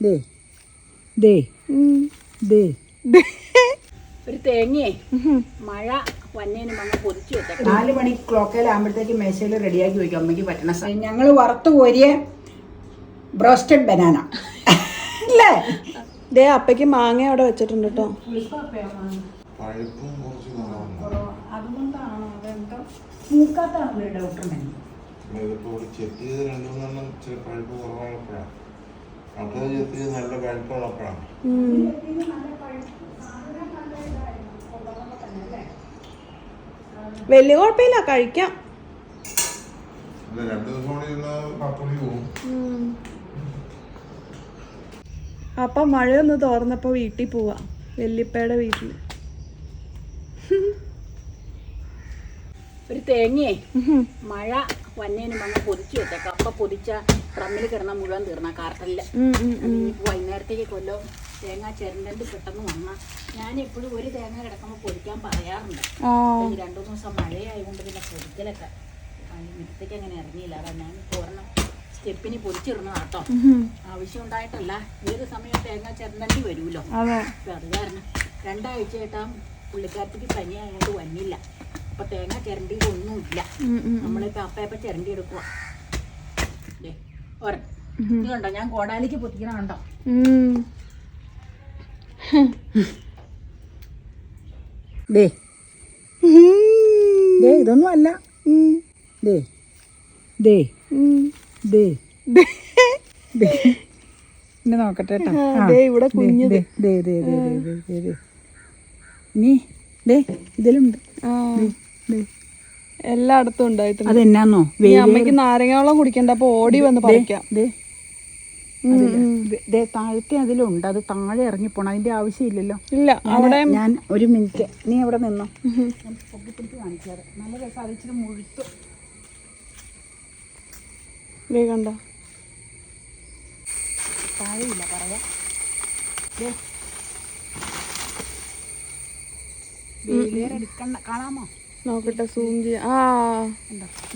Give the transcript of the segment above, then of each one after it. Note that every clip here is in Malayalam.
ദേ ദേ ദേ ഒരു തേങ്ങയെ മഴ വന്നേനും അങ്ങ് പൊതിച്ചു വെച്ചേക്കാം. 4 മണി ക്ലോക്കിലാകുമ്പോഴത്തേക്ക് മേശയിൽ റെഡിയാക്കി വയ്ക്കും അമ്മയ്ക്ക് പറ്റണ സമയം. ഞങ്ങൾ വറുത്ത് കോരിയ ബ്രോസ്റ്റഡ് ബനാന അല്ലേ? ദേ അപ്പയ്ക്ക് മാങ്ങ അവിടെ വെച്ചിട്ടുണ്ട് കേട്ടോ. അതുകൊണ്ടാണോ അതെന്തോ മൂക്കാത്താണല്ലോ ഡോക്ടറിനെ. വലിയ കുഴപ്പമില്ല, കഴിക്കാം. അപ്പൊ മഴയൊന്ന് തോർന്നപ്പോ വീട്ടിൽ പോവാ, വല്യപ്പയുടെ വീട്ടിൽ. ഒരു തേങ്ങയെ മഴ വന്നേനും അങ്ങ് പൊതിച്ചു വെച്ചേക്കാം. അപ്പൊ പൊതിച്ച ഡ്രമ്മിൽ കിടന്ന മുഴുവൻ തീർന്ന കാർട്ടലില്. വൈകുന്നേരത്തേക്ക് കൊല്ലോ തേങ്ങ ചിരണ്ടണ്ട് പെട്ടെന്ന് വന്നാൽ ഞാൻ എപ്പോഴും ഒരു തേങ്ങ കിടക്കുമ്പോൾ പൊതിക്കാൻ പറയാറുണ്ട്. 2 ദിവസം മഴയായതുകൊണ്ട് പിന്നെ പൊതിക്കലൊക്കെ മിറ്റത്തേക്ക് അങ്ങനെ ഇറങ്ങിയില്ല. അതാ ഞാൻ ഒരെണ്ണം സ്റ്റെപ്പിന് പൊതിച്ചിരുന്നു കേട്ടോ. ആവശ്യം ഉണ്ടായിട്ടല്ല, ഏത് സമയം തേങ്ങ ചിരണ്ടണ്ടി വരുമല്ലോ. അപ്പൊ അത് കാരണം 2 ആഴ്ചയായിട്ടാ പുള്ളിക്കാരത്തേക്ക് പനിയായതുകൊണ്ട് വന്നില്ല. അപ്പൊ തേങ്ങ ചിരണ്ടി ഒന്നുമില്ല. നമ്മളിപ്പോ അപ്പയപ്പ ചിരണ്ടി എടുക്കുക. കണ്ടോ ഞാൻ കോടാലിക്ക് പൊത്തിക്കണ കണ്ടോ? ദേ ദേ ഇതൊന്നും അല്ല. ദേ ദേ ദേ ദേ ഇന്നെ നോക്കട്ടെ ഇവിടെ കുഞ്ഞത്. നീ ദേ ഇതിലുണ്ട്. എല്ലായിടത്തും ഉണ്ടായിട്ടുണ്ട്. അതെന്നാന്നോ അമ്മയ്ക്ക് നാരങ്ങ വെള്ളം കുടിക്കണ്ട, അപ്പൊ ഓടി വന്ന് പറിക്കാം. താഴത്തെ അതിലുണ്ട്. അത് താഴെ ഇറങ്ങിപ്പോണം, അതിന്റെ ആവശ്യമില്ലല്ലോ. ഇല്ല അവിടെ ഞാൻ ഒരു മിനിറ്റ് നീ അവിടെ നിന്നോ. പൊക്കിപ്പിടിച്ച് കാണിച്ചത് നല്ല രസം. അത് ഇച്ചിരി മുഴുത്തു കണ്ട താഴെയില്ല പറയാ. എടുക്കണ്ട, കാണാമോ? നോക്കട്ടെ, സൂം ചെയ്യാം.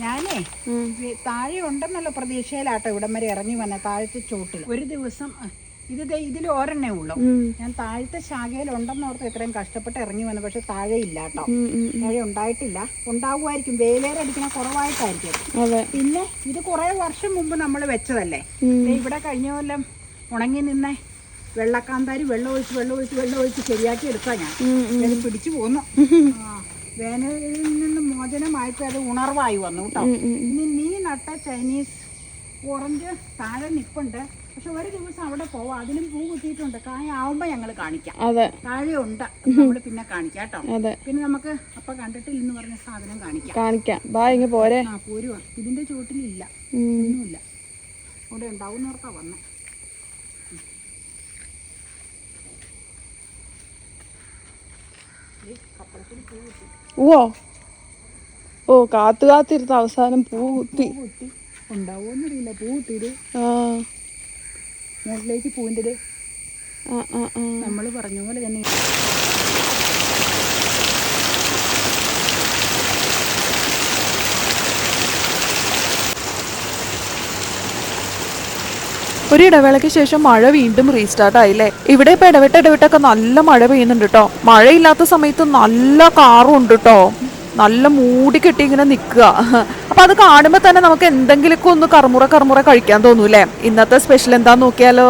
ഞാനേ താഴെ ഉണ്ടെന്നുള്ള പ്രതീക്ഷയിലാട്ടോ ഇവിടം വരെ ഇറങ്ങി വന്നെ. താഴത്തെ ചോട്ടിൽ ഒരു ദിവസം ഇതിൽ ഒരെണ്ണേ ഉള്ളൂ. ഞാൻ താഴത്തെ ശാഖയിൽ ഉണ്ടെന്നോർത്ത് ഇത്രയും കഷ്ടപ്പെട്ട് ഇറങ്ങി വന്നു. പക്ഷെ താഴെ ഇല്ല കേട്ടോ. താഴെ ഉണ്ടായിട്ടില്ല. ഉണ്ടാവുമായിരിക്കും, വേലേരടിക്കണ കുറവായിട്ടായിരിക്കും. പിന്നെ ഇത് കുറെ വർഷം മുമ്പ് നമ്മൾ വെച്ചതല്ലേ. ഇവിടെ കഴിഞ്ഞ കൊല്ലം ഉണങ്ങി നിന്നെ വെള്ളക്കാന്താരി വെള്ളം ഒഴിച്ച് ശരിയാക്കി എടുത്താ ഞാൻ. അത് പിടിച്ചു പോന്നു. വേനലിൽ നിന്ന് മോചനമായിട്ട് അത് ഉണർവായി വന്നു കേട്ടോ. ഇനി നീ നട്ട ചൈനീസ് ഓറഞ്ച് താഴെ നിപ്പുണ്ട്. പക്ഷെ ഒരു ദിവസം അവിടെ പോവാം. അതിലും പൂ കുത്തിയിട്ടുണ്ട്. കായ ആവുമ്പോ ഞങ്ങൾ കാണിക്കാം. താഴെ ഉണ്ട്, നമ്മള് പിന്നെ കാണിക്കാം കേട്ടോ. പിന്നെ നമുക്ക് അപ്പൊ കണ്ടിട്ടില്ലെന്ന് പറഞ്ഞ സാധനം കാണിക്കാം. പോരെ. പോരുവാ. ഇതിന്റെ ചുവട്ടിലില്ല, ഒന്നുമില്ല. അവിടെ ഉണ്ടാവുന്നവർക്കാ വന്നേ. കാത്തിരുന്ന അവസാനം പൂ കുത്തി. ഉണ്ടാവോന്നറിയില്ല. പൂ കുത്തിയത് മുകളിലേക്ക് പൂവിൻ്റെ നമ്മൾ പറഞ്ഞ പോലെ തന്നെ. ഒരിടവേളയ്ക്ക് ശേഷം മഴ വീണ്ടും റീസ്റ്റാർട്ട് ആയില്ലേ. ഇവിടെ ഇപ്പൊ ഇടവിട്ടൊക്കെ നല്ല മഴ പെയ്യുന്നുണ്ട് കേട്ടോ. മഴയില്ലാത്ത സമയത്ത് നല്ല കാറും ഉണ്ട് കേട്ടോ. നല്ല മൂടി കെട്ടി ഇങ്ങനെ നിൽക്കുക. അപ്പൊ അത് കാണുമ്പോ തന്നെ നമുക്ക് എന്തെങ്കിലുമൊക്കെ ഒന്ന് കറുമുറ കഴിക്കാൻ തോന്നൂല്ലേ. ഇന്നത്തെ സ്പെഷ്യൽ എന്താന്ന് നോക്കിയാലോ.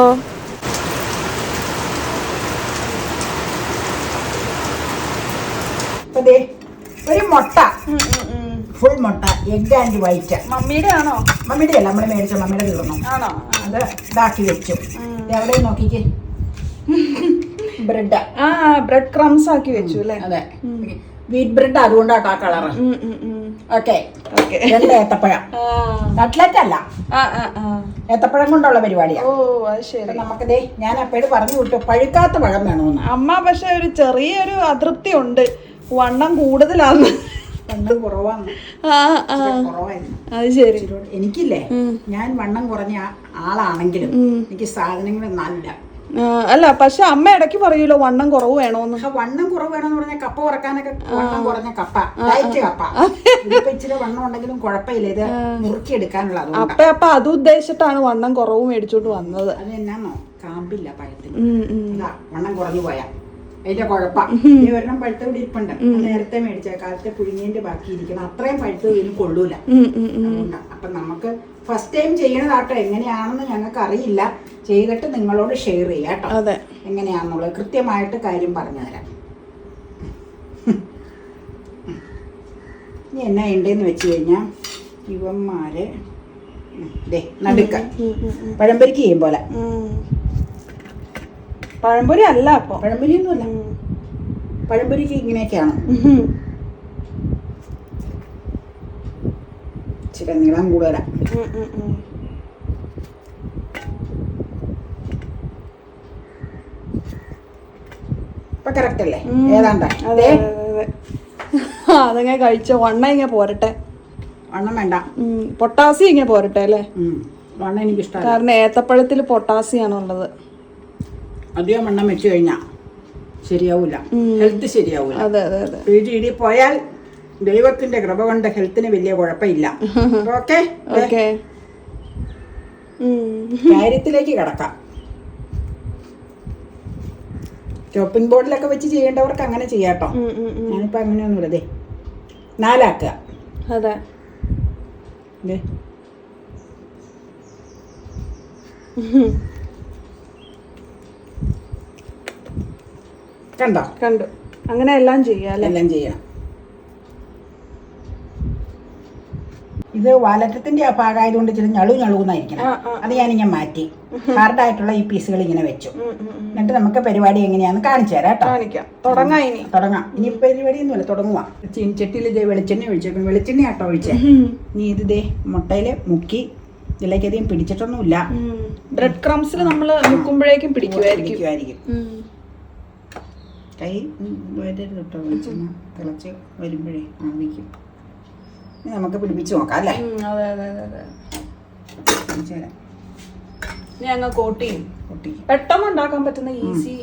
ഒരു മുട്ട, ഫുൾ മുട്ട, എഗ് ആൻഡ് വൈറ്റ്. മമ്മിയുടെ ആണോ? മമ്മിയുടെ അല്ല, നമ്മള് മേടിച്ച മമ്മിയുടെ തീർന്നു. അത് ഇതാക്കി വെച്ചു. എവിടെ നോക്കിക്ക്, ബ്രെഡ്. ബ്രെഡ് ക്രംസ് ആക്കി വെച്ചു അല്ലേ? അതെ, വീറ്റ് ബ്രെഡ്. അതുകൊണ്ടാട്ടോ ആ കളറ്. ഓക്കെ. 2 ഏത്തപ്പഴം. കട്ട്ലറ്റ് അല്ല, ഏത്തപ്പഴം കൊണ്ടുള്ള പരിപാടിയാ. നമുക്ക് ഞാൻ അപ്പോഴും പറഞ്ഞു വിട്ടു പഴുക്കാത്ത പഴം വേണമെന്ന്. അമ്മ പക്ഷെ ഒരു ചെറിയൊരു അതൃപ്തി ഉണ്ട്, വണ്ണം കൂടുതലാന്ന്. വണ്ണം കുറവാന്ന്. അത് ശരി. എനിക്കില്ലേ, ഞാൻ വണ്ണം കുറഞ്ഞ ആളാണെങ്കിലും എനിക്ക് സാധനങ്ങൾ നല്ല. അല്ല പക്ഷെ അമ്മ ഇടയ്ക്ക് പറയൂലോ വണ്ണം കുറവ് വേണോന്ന്. വണ്ണം കുറവ് വേണമെന്ന് പറഞ്ഞാൽ കപ്പ കുറക്കാനൊക്കെ വണ്ണം കുറഞ്ഞ കപ്പ, ഡയറ്റ് കപ്പ. ഇതിപ്പോ ഇച്ചിരി വണ്ണം ഉണ്ടെങ്കിലും കുഴപ്പമില്ല, ഇത് മുറുക്കിയെടുക്കാനുള്ള. അപ്പൊ അത് ഉദ്ദേശിച്ചിട്ടാണ് വണ്ണം കുറവ് മേടിച്ചോണ്ട് വന്നത്. അത് എന്നാന്നോ, കാമ്പില്ല പഴത്തിന്. അതാ വണ്ണം കുറഞ്ഞു പോയാ അതിന്റെ കുഴപ്പം. ഈ ഒരെണ്ണം പഴുത്ത ഇവിടെ ഇരിപ്പുണ്ട്, നേരത്തെ മേടിച്ച കാലത്തെ പുഴുങ്ങിന്റെ ബാക്കി ഇരിക്കണം. അത്രയും പഴുത്തത് ഇതിന് കൊള്ളൂല. അതുകൊണ്ടാണ്. അപ്പൊ നമുക്ക് ഫസ്റ്റ് ടൈം ചെയ്യണതാട്ടോ. എങ്ങനെയാണെന്ന് ഞങ്ങൾക്ക് അറിയില്ല. ചെയ്തിട്ട് നിങ്ങളോട് ഷെയർ ചെയ്യാം കേട്ടോ, എങ്ങനെയാണെന്നുള്ളത് കൃത്യമായിട്ട് കാര്യം പറഞ്ഞുതരാം. ഇനി എന്നാ ഉണ്ടെന്ന് വെച്ച് കഴിഞ്ഞാൽ ഇവന്മാര് നടുക്ക പഴംപൊരിക്ക് ചെയ്യും പോലെ. പഴംപൊരി അല്ല, അപ്പൊ പഴംപൊരി ഒന്നുമല്ല, പഴംപൊരിക്ക് ഇങ്ങനെയൊക്കെയാണ്. ഇച്ചിരി നീളം കൂടുതലാ. ഇപ്പൊ കറക്റ്റ് അല്ലേ? ഏതാണ്ടാ അതങ്ങനെ കഴിച്ച വണ്ണ ഇങ്ങനെ പോരട്ടെ. വണ്ണം വേണ്ട, പൊട്ടാസ്യം ഇങ്ങനെ പോരട്ടെ അല്ലേ? വണ്ണം എനിക്ക് ഇഷ്ടമാണ്. കാരണം ഏത്തപ്പഴത്തിൽ പൊട്ടാസ്യം ഉള്ളത്. അധികം വണ്ണം വെച്ച് കഴിഞ്ഞാൽ ശരിയാവൂല, ഹെൽത്ത് ശരിയാവൂല. അതെ അതെ അതെ. ഇടി പോയാൽ ദൈവത്തിന്റെ കൃപ കൊണ്ട് ഹെൽത്തിന് വലിയ കുഴപ്പമില്ല. ഓക്കെ ഓക്കെ, കാര്യത്തിലേക്ക് കിടക്കാം. ചോപ്പിംഗ് ബോർഡിലൊക്കെ വെച്ച് ചെയ്യേണ്ടവർക്ക് അങ്ങനെ ചെയ്യാട്ടോ. ഞാനിപ്പോ അങ്ങനെയൊന്നുമില്ല. ദേ 4 ആക്കുക. അതെ, കണ്ടോ? കണ്ടു. അങ്ങനെ എല്ലാം ചെയ്യാം, എല്ലാം ചെയ്യണം. ഇത് വാലറ്റത്തിന്റെ ആ ഭാഗമായതുകൊണ്ട് ചില ഞളുന്നായിരിക്കണം. അത് ഞാനിങ്ങനെ മാറ്റി ഹാർഡായിട്ടുള്ള ഈ പീസുകൾ ഇങ്ങനെ വെച്ചു. എന്നിട്ട് നമുക്ക് പരിപാടി എങ്ങനെയാന്ന് കാണിച്ചു തരാം കേട്ടോ. തുടങ്ങാം. ഇനി പരിപാടിയൊന്നുമില്ല, തുടങ്ങുക. ചീനിച്ചട്ടിയിൽ ഇതേ വെളിച്ചെണ്ണ ഒഴിച്ചേക്കണം. വെളിച്ചെണ്ണ ആട്ടോ ഒഴിച്ചേ. ഇനി ഇത് ദേ മുട്ടയില് മുക്കി. ഇതിലേക്ക് അധികം പിടിച്ചിട്ടൊന്നുമില്ല. ബ്രെഡ് ക്രംസിൽ നമ്മൾ മുക്കുമ്പോഴേക്കും പിടിക്കുമായിരിക്കും. കൈ വരരുത് കേട്ടോ. വെളിച്ചെണ്ണ തിളച്ച് വരുമ്പോഴേ ആവിക്കും. നമുക്ക് പിടിപ്പിച്ച് നോക്കാം അല്ലേ? പെട്ടെന്ന് ഉണ്ടാക്കാൻ പറ്റുന്ന ഈസി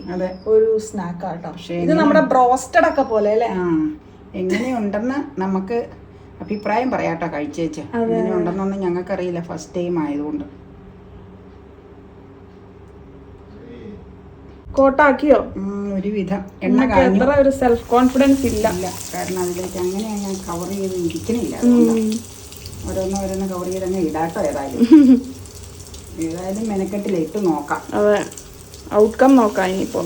ഒരു സ്നാക്ക് ആട്ടോ. ഇത് നമ്മുടെ ബ്രോസ്റ്റഡ് ഒക്കെ പോലെ അല്ലേ? എങ്ങനെയുണ്ടെന്ന് നമുക്ക് അഭിപ്രായം പറയാട്ടോ. കഴിച്ചേച്ച് എങ്ങനെയുണ്ടെന്നൊന്നും ഞങ്ങൾക്കറിയില്ല, ഫസ്റ്റ് ടൈം ആയതുകൊണ്ട്. കോട്ടാക്കിയോ? ഒരുവിധം എണ്ണ അത്ര ഒരു സെൽഫ് കോൺഫിഡൻസ് ഇല്ല. കാരണം അതിലേക്ക് അങ്ങനെ ഞാൻ കവർ ചെയ്ത് ഇരിക്കണില്ല. ഓരോന്ന് കവർ ചെയ്ത് അങ്ങ് ഇടാട്ടോ. ഏതായാലും മെനക്കെട്ടിലിട്ട് നോക്കാം. അതെ, ഔട്ട്കം നോക്കാം ഇനിയിപ്പോ.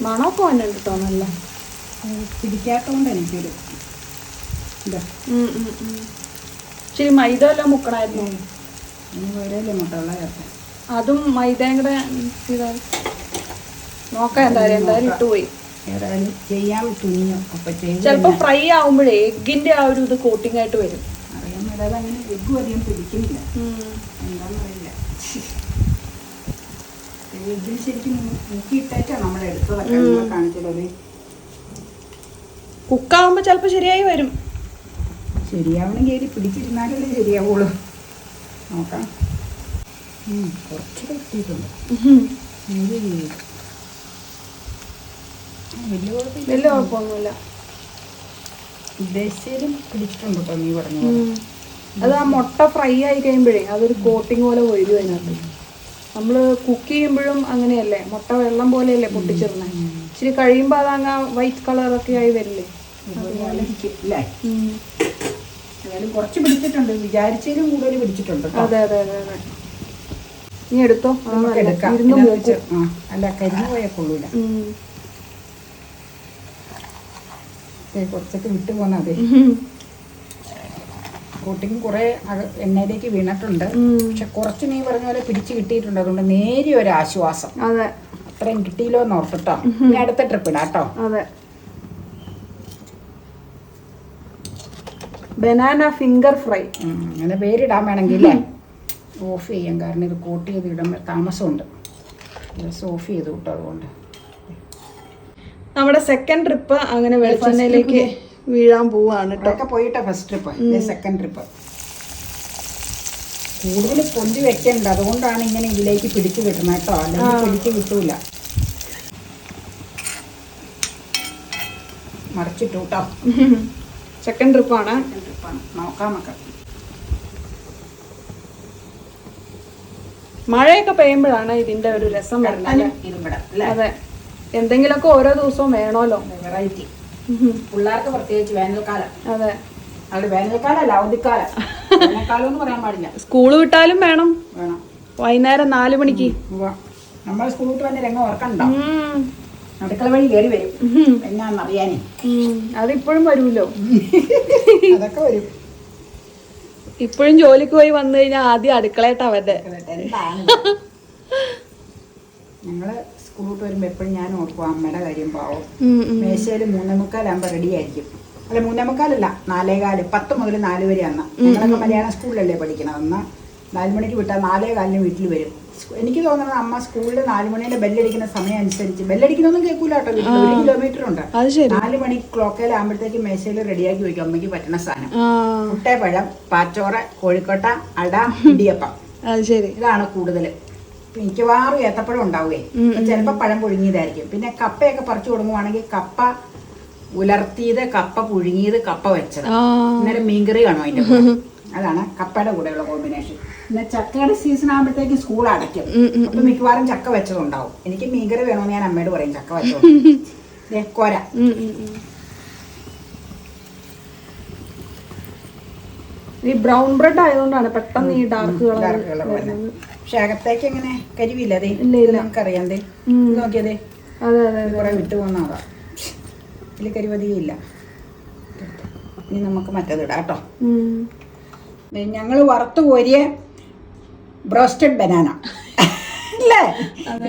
മണമൊക്കെ വന്നിട്ട് കേട്ടോ. നല്ല പിടിക്കാത്തോണ്ട് എനിക്കൊരു ശരി. മൈദ എല്ലാം മുക്കണായിരുന്നു. മുട്ടയുള്ള ചേർക്കാം. അതും മൈദയും കൂടെ നോക്കാം. എന്തായാലും ഇട്ടുപോയി. ഏതായാലും ചെയ്യാൻ തുനിഞ്ഞു. അപ്പൊ ചിലപ്പോ ഫ്രൈ ആവുമ്പോഴേ എഗ്ഗിന്റെ ആ ഒരു ഇത് കോട്ടിംഗ് ആയിട്ട് വരും. അറിയാൻ മേലാതെ അങ്ങനെ എഗ്ഗും അധികം പിടിക്കുന്നില്ല. എന്താന്നറിയില്ല. എഗ്ഗിൽ ശരിക്കും മുക്കിയിട്ടേച്ചാണ് നമ്മളെ എടുത്തതൊക്കെ കാണിച്ചത്. കുക്കാവുമ്പോ ചിലപ്പോ ശരിയായി വരും. ശരിയാവണമെങ്കിൽ പിടിച്ചിരുന്നാലല്ലേ ശരിയാവുള്ളൂ. നോക്കാം. കുറച്ച് കിട്ടിയിട്ടുണ്ട്. വലിയ കുഴപ്പമൊന്നുമില്ല. ഉദ്ദേശിച്ചാലും പിടിച്ചിട്ടുണ്ട് കേട്ടോ നീ പറഞ്ഞു. അത് ആ മുട്ട ഫ്രൈ ആയി കഴിയുമ്പോഴേ അതൊരു കോട്ടിങ് പോലെ വരും അതിനകത്ത്. നമ്മൾ കുക്ക് ചെയ്യുമ്പോഴും അങ്ങനെയല്ലേ, മുട്ട വെള്ളം പോലെയല്ലേ പൊട്ടിച്ചിരുന്നേ. ഇച്ചിരി കഴിയുമ്പോൾ അതങ്ങ് വൈറ്റ് കളറൊക്കെ ആയി വരില്ലേ? എന്നാലും കുറച്ച് പിടിച്ചിട്ടുണ്ട്, വിചാരിച്ചതിലും കൂടുതൽ പിടിച്ചിട്ടുണ്ട്. അതെ അതെ അതെ അതെ. നീ എടുത്തോ, എടുക്കാം. അല്ല കരിഞ്ഞു പോയാൽ കൊള്ളൂല. കുറച്ചൊക്കെ വിട്ടു പോന്നാ അതെ. കോട്ടിങ് കുറെ എണ്ണയിലേക്ക് വീണിട്ടുണ്ട്. പക്ഷെ കുറച്ച് നീ പറഞ്ഞ പോലെ പിടിച്ച് കിട്ടിയിട്ടുണ്ട്. അതുകൊണ്ട് നേരിയ ഒരു ആശ്വാസം. അതെ, അത്രയും കിട്ടിയില്ലോ എന്ന് ഓർത്തിട്ടോ. ഇനി അടുത്ത ട്രിപ്പ് ഇടാട്ടോ. അതെ. ബനാന ഫിംഗർ ഫ്രൈ അങ്ങനെ പേരിടാൻ വേണമെങ്കിൽ ഓഫ് ചെയ്യാം. കാരണം ഇത് കോട്ട് ചെയ്ത് ഇടുമ്പോൾ താമസമുണ്ട്. ഓഫ് ചെയ്ത് കിട്ടും. അതുകൊണ്ട് നമ്മുടെ സെക്കൻഡ് ട്രിപ്പ് അങ്ങനെ വെളിച്ചെണ്ണയിലേക്ക് വീഴാൻ പോവാണ് കേട്ടോ. പോയിട്ടോ ഫസ്റ്റ് ട്രിപ്പ്. സെക്കൻഡ് ട്രിപ്പ് കൂടുതൽ പൊന്തി വെക്കണ്ട. അതുകൊണ്ടാണ് ഇങ്ങനെ ഇതിലേക്ക് പിടിച്ചു കിട്ടുന്നത് കേട്ടോ. അല്ലെങ്കിൽ പിടിച്ചു കിട്ടൂല. മറിച്ചിട്ടു കേട്ടോ. സെക്കൻഡ് ട്രിപ്പാണ്. നോക്കാം നമുക്ക്. മഴയൊക്കെ പെയ്യുമ്പോഴാണ് ഇതിന്റെ ഒരു രസം വരുന്നത്. അതെ, എന്തെങ്കിലുമൊക്കെ ഓരോ ദിവസവും വേണമല്ലോ, വെറൈറ്റി. പിള്ളേർക്ക് പ്രത്യേകിച്ച് വേനൽക്കാലം. അതെ, അത് വേനൽക്കാലല്ല, അവധിക്കാലം. വേനൽക്കാലം എന്ന് പറയാൻ പാടില്ല. സ്കൂള് വിട്ടാലും വേണം, വേണം. വൈകുന്നേരം 4 മണിക്ക്. നമ്മൾ സ്കൂൾ വിട്ട് വന്ന രംഗം ഓർക്കണ്ടോ? അടുക്കള വഴി കയറി വരും. എന്നാന്നറിയാനേ അതിപ്പോഴും വരുമല്ലോ. അതൊക്കെ വരും. ഇപ്പോഴും ജോലിക്ക് പോയി വന്നു കഴിഞ്ഞാൽ ആദ്യം അടുക്കളയായിട്ട് അവരുടെ. ഞങ്ങള് സ്കൂൾ വിട്ട് വരുമ്പോ എപ്പോഴും ഞാൻ ഓർക്കും അമ്മയുടെ കാര്യം. പാവം മേശയില് 3:45 റെഡി ആയിരിക്കും. അല്ല 3:45, 4:15, 10 മുതൽ 4 വരെ അന്ന്. ഞങ്ങളൊക്കെ മലയാളം സ്കൂളിലല്ലേ പഠിക്കണം. അന്ന് 4 മണിക്ക് വിട്ടാൽ 4:15 വീട്ടിൽ വരും. എനിക്ക് തോന്നുന്നത് അമ്മ സ്കൂളിൽ 4 മണിയുടെ ബെല്ലടിക്കുന്ന സമയം അനുസരിച്ച്, ബെല്ലടിക്കുന്നൊന്നും കേൾക്കൂല കേട്ടോ, 1 കിലോമീറ്റർ ഉണ്ട്. 4 മണി ക്ലോക്കയിലാകുമ്പോഴത്തേക്ക് മേശയിൽ റെഡിയാക്കി വയ്ക്കും അമ്മയ്ക്ക് പറ്റുന്ന സാധനം. മുട്ടപ്പഴം, പാച്ചോറ്, കോഴിക്കോട്ട, അട, ഇടിയപ്പം. ഇതാണ് കൂടുതൽ. മിക്കവാറും ഏത്തപ്പഴം ഉണ്ടാവുകയെ. ചിലപ്പോൾ പഴം പുഴുങ്ങിയതായിരിക്കും. പിന്നെ കപ്പയൊക്കെ പറിച്ചു കൊടുക്കുവാണെങ്കിൽ കപ്പ ഉലർത്തിയത്, കപ്പ പുഴുങ്ങിയത്, കപ്പ വെച്ചത്. അന്നേരം മീൻകറി കാണും അതിന്റെ കൂടെ. അതാണ് കപ്പയുടെ കൂടെയുള്ള കോമ്പിനേഷൻ. പിന്നെ ചക്കയുടെ സീസൺ ആകുമ്പോഴത്തേക്ക് സ്കൂൾ അടയ്ക്കും. അപ്പൊ മിക്കവാറും ചക്ക വെച്ചതുണ്ടാവും. എനിക്ക് മീൻകറി വേണമെന്ന് ഞാൻ അമ്മയോട് പറയും, ചക്ക വെച്ചോ. കോര ഈ ബ്രൗൺ ബ്രെഡ് ആയതുകൊണ്ടാണ് പെട്ടെന്ന് ഈ ഡാർക്ക് കളർ വരുന്നത്. പക്ഷെ അകത്തേക്ക് എങ്ങനെ കരിവില്ല. അതെ, നമുക്കറിയാം. ദേ നോക്കിയതേ, കുറെ വിട്ടു പോകുന്നതാ. ഇതിൽ കരിവതിയില്ല. ഇനി നമുക്ക് മറ്റേതിടാം കേട്ടോ. ഞങ്ങൾ വറുത്ത് കോരിയ ബ്രോസ്റ്റഡ് ബനാന അല്ലേ,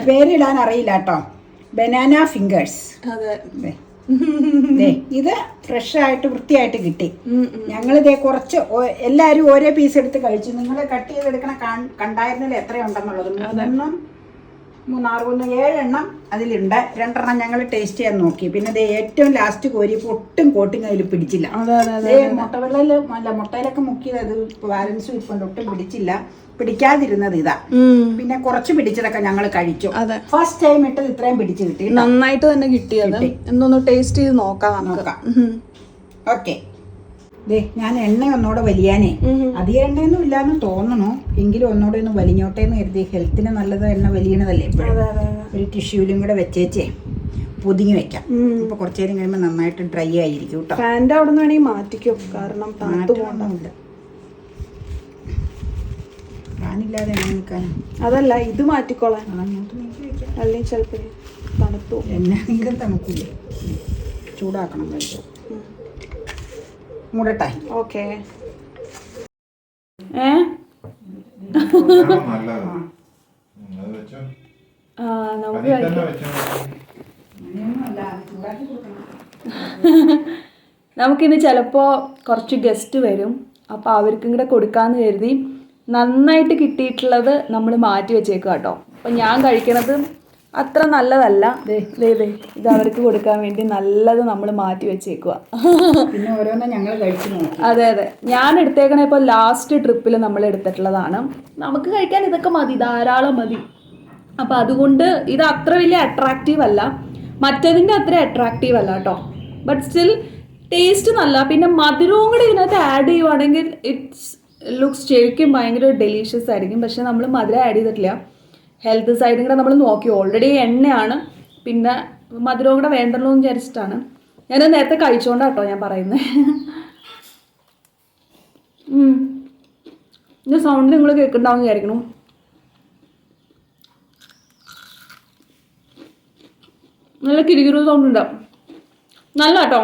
പേരിടാൻ അറിയില്ല കേട്ടോ. Banana fingers. ഇത് ഫ്രഷ് ആയിട്ട് വൃത്തിയായിട്ട് കിട്ടി. ഞങ്ങളിതേ കുറച്ച് എല്ലാരും ഓരോ പീസ് എടുത്ത് കഴിച്ചു. നിങ്ങൾ കട്ട് ചെയ്തെടുക്കണ കണ്ടായിരുന്നില്ല എത്രയുണ്ടെന്നുള്ളത്. 7 എണ്ണം അതിലുണ്ട്. 2 എണ്ണം ഞങ്ങൾ ടേസ്റ്റ് ചെയ്യാൻ നോക്കി. പിന്നെ ഇത് ഏറ്റവും ലാസ്റ്റ് കോരിയപ്പോൾ ഒട്ടും കോട്ടിങ് അതിൽ പിടിച്ചില്ല. മുട്ടയിലൊക്കെ മുക്കിയത് അത് ബാലൻസ് ഇരിപ്പുണ്ട്, ഒട്ടും പിടിച്ചില്ല. പിടിക്കാതിരുന്നത് ഇതാ. പിന്നെ കുറച്ച് പിടിച്ചതൊക്കെ ഞങ്ങൾ കഴിച്ചു. ഫസ്റ്റ് ടൈം ഇട്ടത് ഇത്രയും പിടിച്ച് കിട്ടി. നന്നായിട്ട് തന്നെ കിട്ടിയത്. എന്നൊന്ന് ടേസ്റ്റ് ചെയ്ത് നോക്കാം. ഓക്കെ. ഞാൻ എണ്ണ ഒന്നോടെ വലിയാനേ, അധികം എണ്ണയൊന്നും ഇല്ലാന്ന് തോന്നണു. എങ്കിലും ഒന്നോടെ ഒന്ന് വലിഞ്ഞോട്ടെ എന്ന് കരുതി. ഹെൽത്തിന് നല്ലത് എണ്ണ വലിയണതല്ലേ. ഒരു ടിഷ്യൂലും കൂടെ വെച്ചേച്ചേ പൊതിഞ്ഞ് വെക്കാം. അപ്പൊ കുറച്ചു നേരം കഴിയുമ്പോൾ നന്നായിട്ട് ഡ്രൈ ആയിരിക്കും കേട്ടോ. ഫാൻ്റെ അവിടെ നിന്ന് വേണമെങ്കിൽ മാറ്റിക്കും, കാരണം മാറ്റമൊന്നുമില്ല. ഫാനില്ലാതെ എണ്ണ നിൽക്കാൻ. അതല്ല, ഇത് മാറ്റിക്കോളാൻ. അല്ലെങ്കിൽ ചിലപ്പോൾ തണുത്തു. എന്നാണെങ്കിലും തണുക്കില്ലേ, ചൂടാക്കണം. കഴിച്ചു മൂടട്ടെ. ഓക്കെ. നമുക്കിന്ന് ചിലപ്പോൾ കുറച്ച് ഗസ്റ്റ് വരും. അപ്പോൾ അവർക്കും കൂടെ കൊടുക്കാമെന്ന് കരുതി നന്നായിട്ട് കിട്ടിയിട്ടുള്ളത് നമ്മൾ മാറ്റി വെച്ചേക്കുക കേട്ടോ. അപ്പം ഞാൻ കഴിക്കണത് അത്ര നല്ലതല്ല. ഇത് അവർക്ക് കൊടുക്കാൻ വേണ്ടി നല്ലത് നമ്മൾ മാറ്റി വെച്ചേക്കുക. പിന്നെ ഓരോന്നും ഞങ്ങൾ കഴിച്ചു നോക്കി. അതെ, ഞാൻ എടുത്തേക്കണ ഇപ്പോൾ ലാസ്റ്റ് ട്രിപ്പിൽ നമ്മൾ എടുത്തിട്ടുള്ളതാണ്. നമുക്ക് കഴിക്കാൻ ഇതൊക്കെ മതി, ധാരാളം മതി. അപ്പം അതുകൊണ്ട് ഇത് അത്ര വലിയ അട്രാക്റ്റീവ് അല്ല, മറ്റതിൻ്റെ അത്ര അട്രാക്റ്റീവ് അല്ല കേട്ടോ. ബട്ട് സ്റ്റിൽ ടേസ്റ്റ് നല്ല. പിന്നെ മധുരവും കൂടി ഇതിനകത്ത് ആഡ് ചെയ്യുവാണെങ്കിൽ ഇറ്റ്സ് ലുക്സ് ശരിക്കും ഭയങ്കര ഡെലീഷ്യസ് ആയിരിക്കും. പക്ഷെ നമ്മൾ മധുരം ആഡ് ചെയ്തിട്ടില്ല. ഹെൽത്ത് സൈഡും കൂടെ നമ്മൾ നോക്കി. ഓൾറെഡി എണ്ണയാണ്, പിന്നെ മധുരവും കൂടെ വേണ്ടല്ലോ എന്ന് വിചാരിച്ചിട്ടാണ്. ഞാൻ നേരത്തെ കഴിച്ചോണ്ടാട്ടോ ഞാൻ പറയുന്നത്. ഇതിൻ്റെ സൗണ്ട് നിങ്ങൾ കേൾക്കുന്നുണ്ടാവും വിചാരിക്കണം. നല്ല കിരികിരു സൗണ്ട് ഉണ്ട്. നല്ല കേട്ടോ,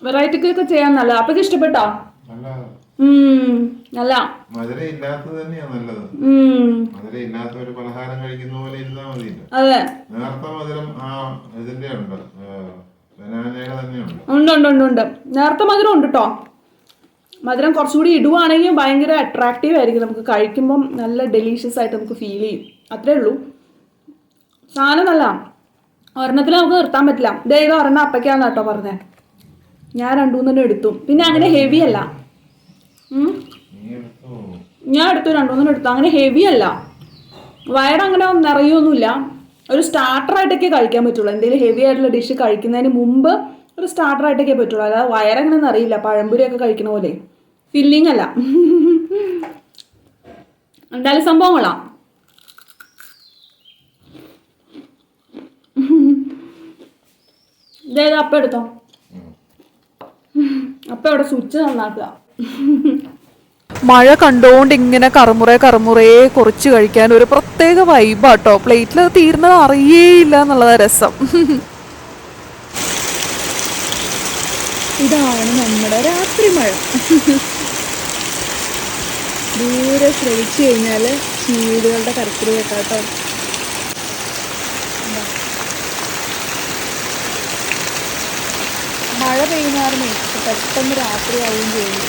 വെറൈറ്റിക്കൊക്കെ ചെയ്യാൻ നല്ല. അപ്പം ഇത് ഇഷ്ടപ്പെട്ടോ? നല്ല മധുരമില്ലാത്തത് തന്നെയാ നല്ലത്. മധുരമില്ലാത്ത ഒരു പലഹാരം കഴിക്കുന്ന പോലെ ഇരുന്നാ മതിയില്ല. അതെ, നേരത്തെ മധുരം ആ ഇതിന്റെ ഉണ്ട്, ബനാനയുടെ തന്നെയുണ്ട്. ഉണ്ട്. നേരത്തെ മധുരം ഉണ്ട് കേട്ടോ. മധുരം കുറച്ചുകൂടി ഇടുവാണെങ്കിൽ ഭയങ്കര അട്രാക്റ്റീവ് ആയിരിക്കും. നമുക്ക് കഴിക്കുമ്പം നല്ല ഡെലീഷ്യസ് ആയിട്ട് നമുക്ക് ഫീൽ ചെയ്യും. അത്രേ ഉള്ളൂ. സാധനം നല്ല. ഒരെണ്ണത്തിൽ നമുക്ക് നിർത്താൻ പറ്റില്ല. ഇത് ഒരെണ്ണം അപ്പയ്ക്കാന്ന് കേട്ടോ പറഞ്ഞേ. ഞാൻ 2-3 എടുത്തു. പിന്നെ അങ്ങനെ ഹെവി അല്ല. ഞാൻ എടുത്തു, 2-3 എടുത്തു. അങ്ങനെ ഹെവി അല്ല, വയറങ്ങനെ നിറയൊന്നുമില്ല. ഒരു സ്റ്റാർട്ടറായിട്ടൊക്കെ കഴിക്കാൻ പറ്റുള്ളൂ. എന്തെങ്കിലും ഹെവി ആയിട്ടുള്ള ഡിഷ് കഴിക്കുന്നതിന് മുമ്പ് ഒരു സ്റ്റാർട്ടറായിട്ടൊക്കെ പറ്റുള്ളൂ, അല്ലാതെ വയറെങ്ങനെയെന്ന് അറിയില്ല. പഴംപൊരിയൊക്കെ കഴിക്കണ പോലെ ഫില്ലിങ് അല്ല. എന്തായാലും സംഭവം കൊള്ളാം. ഇതേത് അപ്പം എടുത്തോ. അപ്പം അവിടെ സ്വിച്ച് നന്നാക്കുക. മഴ കണ്ടുകൊണ്ട് ഇങ്ങനെ കറുമുറേ കുറച്ച് കഴിക്കാൻ ഒരു പ്രത്യേക വൈബാട്ടോ. പ്ലേറ്റിൽ അത് തീർന്നത് അറിയേയില്ല എന്നുള്ളതാ രസം. ഇതാണ് നമ്മുടെ രാത്രി മഴ. ദൂരെ ശ്രമിച്ചു കഴിഞ്ഞാൽ ചീടുകളുടെ കരച്ചിൽ കേട്ടോ. മഴ പെയ്യുന്ന കാരണം പെട്ടെന്ന് രാത്രിയാവുകയും ചെയ്യുന്നു.